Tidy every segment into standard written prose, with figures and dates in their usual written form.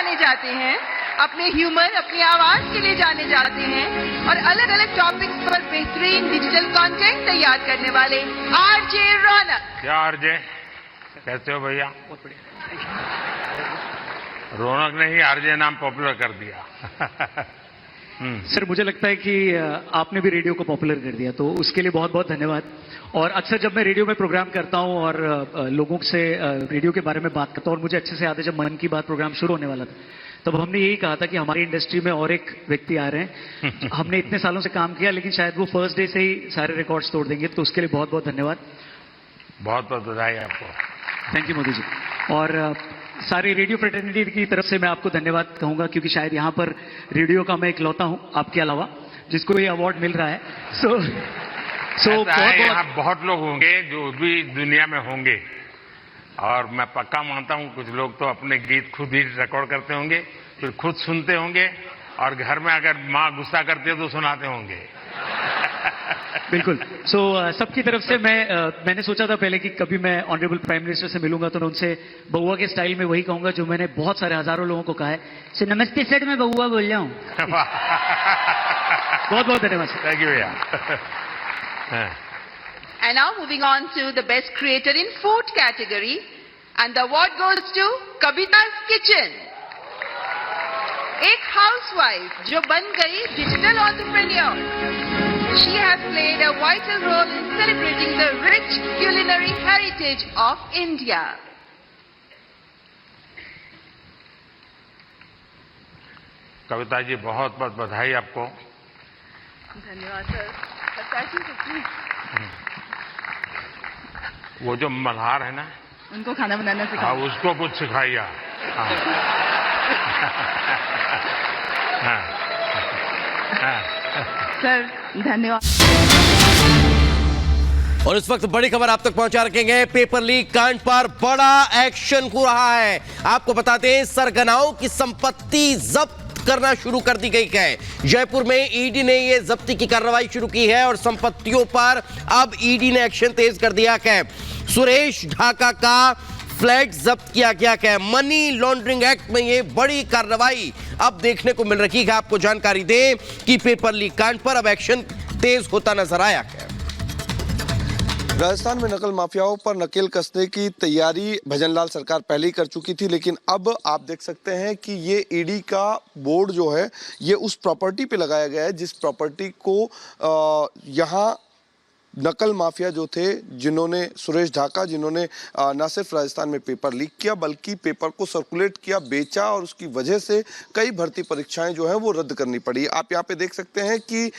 जाने जाते हैं, अपने ह्यूमर, अपनी आवाज के लिए जाने जाते हैं और अलग अलग टॉपिक्स पर बेहतरीन डिजिटल कंटेंट तैयार करने वाले आरजे रौनक। क्या आरजे, कैसे हो भैया? बहुत बढ़िया। रौनक ने ही आरजे नाम पॉपुलर कर दिया। सर, मुझे लगता है कि आपने भी रेडियो को पॉपुलर कर दिया, तो उसके लिए बहुत बहुत धन्यवाद। और अक्सर जब मैं रेडियो में प्रोग्राम करता हूं और लोगों से रेडियो के बारे में बात करता हूं, और मुझे अच्छे से याद है जब मन की बात प्रोग्राम शुरू होने वाला था, तब हमने यही कहा था कि हमारी इंडस्ट्री में और एक व्यक्ति आ रहे हैं। हमने इतने सालों से काम किया, लेकिन शायद वो फर्स्ट डे से ही सारे रिकॉर्ड्स तोड़ देंगे, तो उसके लिए बहुत बहुत धन्यवाद। बहुत बहुत बधाई आपको। Thank you Modi ji. और सारी रेडियो फ्रेटर्निटी की तरफ से मैं आपको धन्यवाद कहूंगा, क्योंकि शायद यहां पर रेडियो का मैं इकलौता हूं आपके अलावा जिसको ये अवार्ड मिल रहा है। यहाँ बहुत लोग होंगे जो भी दुनिया में होंगे, और मैं पक्का मानता हूं कुछ लोग तो अपने गीत खुद ही रिकॉर्ड करते होंगे, फिर खुद सुनते होंगे, और घर में अगर माँ गुस्सा करती है तो सुनाते होंगे। बिल्कुल। सबकी तरफ से मैंने सोचा था पहले कि कभी मैं ऑनरेबल प्राइम मिनिस्टर से मिलूंगा तो मैं उनसे बउआ के स्टाइल में वही कहूंगा जो मैंने बहुत सारे हजारों लोगों को कहा है, सर नमस्ते सर, मैं बउआ बोल रहा हूँ। बहुत बहुत धन्यवाद। थैंक यू भैया। And now moving on to the best creator in food category, and the award goes to Kavita's Kitchen. एक हाउसवाइफ जो बन गई digital entrepreneur. She has played a vital role in celebrating the rich culinary heritage of India. Kavita ji, बहुत बहुत बधाई आपको। धन्यवाद sir. वो जो मल्हार है ना, उनको खाना बनाना हाँ, सिखाओ। उसको कुछ सिखाइए। सर धन्यवाद। और इस वक्त बड़ी खबर आप तक पहुंचा रखेंगे। पेपर लीक कांड पर बड़ा एक्शन हो रहा है। आपको बता दें, सरगनाओं की संपत्ति जब्त करना शुरू कर दी गई है। जयपुर में ईडी ने यह जब्ती की कार्रवाई शुरू की है और संपत्तियों पर अब ईडी ने एक्शन तेज कर दिया है। सुरेश ढाका का फ्लैट जब्त किया गया है। मनी लॉन्ड्रिंग एक्ट में यह बड़ी कार्रवाई अब देखने को मिल रही है। आपको जानकारी दें कि पेपर लीक कांड पर अब एक्शन तेज होता नजर आया है। राजस्थान में नकल माफियाओं पर नकेल कसने की तैयारी भजनलाल सरकार पहले ही कर चुकी थी, लेकिन अब आप देख सकते हैं कि ये ईडी का बोर्ड जो है ये उस प्रॉपर्टी पे लगाया गया है जिस प्रॉपर्टी को यहाँ नकल माफिया जो थे, जिन्होंने सुरेश ढाका, जिन्होंने न सिर्फ राजस्थान में पेपर लीक किया बल्कि पेपर को सर्कुलेट किया, बेचा, और उसकी वजह से कई भर्ती परीक्षाएं जो हैं वो रद्द करनी पड़ी। आप यहाँ पे देख सकते हैं कि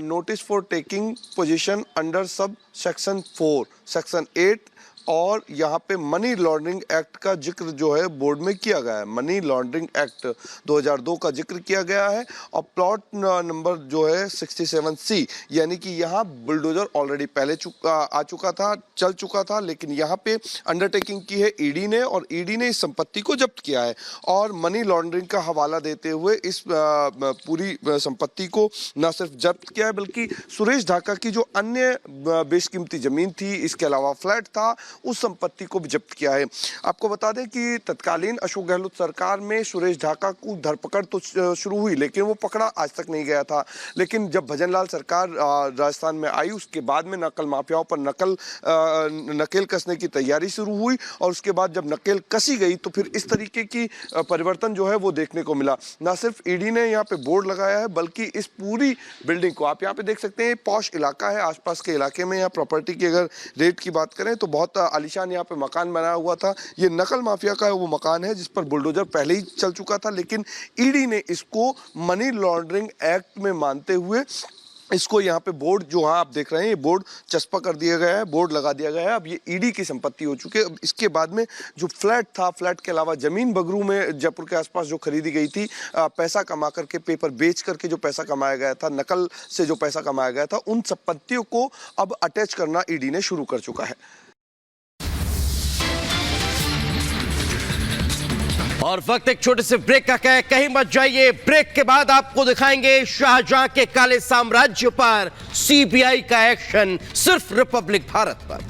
notice for taking position under sub section 4, section 8 और यहाँ पे मनी लॉन्ड्रिंग एक्ट का जिक्र जो है बोर्ड में किया गया है। मनी लॉन्ड्रिंग एक्ट 2002 का जिक्र किया गया है और प्लॉट नंबर जो है 67C, यानी कि यहाँ बुलडोजर ऑलरेडी पहले आ चुका था, चल चुका था, लेकिन यहाँ पे अंडरटेकिंग की है ईडी ने, और ईडी ने इस संपत्ति को जब्त किया है और मनी लॉन्ड्रिंग का हवाला देते हुए इस पूरी संपत्ति को न सिर्फ जब्त किया है बल्कि सुरेश ढाका की जो अन्य बेशकीमती जमीन थी, इसके अलावा फ्लैट था, उस संपत्ति को भी जब्त किया है। आपको बता दें कि तत्कालीन अशोक गहलोत सरकार में सुरेश ढाका को धरपकड़ तो शुरू हुई, लेकिन वो पकड़ा आज तक नहीं गया था। लेकिन जब भजनलाल सरकार राजस्थान में आई, उसके बाद में नकल माफियाओं पर नकेल कसने की तैयारी शुरू हुई, और उसके बाद जब नकेल कसी गई तो फिर इस तरीके की परिवर्तन जो है वो देखने को मिला। ना सिर्फ ईडी ने यहाँ पे बोर्ड लगाया है बल्कि इस पूरी बिल्डिंग को आप यहाँ पे देख सकते हैं। पॉश इलाका है, आसपास के इलाके में यहाँ प्रॉपर्टी की अगर रेट की बात करें तो बहुत आलीशान यहाँ पे मकान बनाया हुआ था। ये नकल माफिया का वो मकान है जिस पर बुलडोजर पहले ही चल चुका था, लेकिन ईडी ने इसको मनी लॉन्ड्रिंग एक्ट में मानते हुए इसको यहाँ पे बोर्ड जो आप देख रहे हैं, ये बोर्ड चस्पा कर दिया गया है, बोर्ड लगा दिया गया है। अब ये ईडी की संपत्ति हो चुकी है। अब इसके बाद में जो फ्लैट था, फ्लैट के अलावा जमीन बगरू में जयपुर के आसपास जो खरीदी गई थी, पैसा कमा करके, पेपर बेच करके जो पैसा कमाया गया था, नकल से जो पैसा कमाया गया था, उन संपत्तियों को अब अटैच करना ईडी ने शुरू कर चुका है। और वक्त एक छोटे से ब्रेक का है, कहीं मत जाइए। ब्रेक के बाद आपको दिखाएंगे शाहजहां के काले साम्राज्य पर सीबीआई का एक्शन सिर्फ रिपब्लिक भारत पर।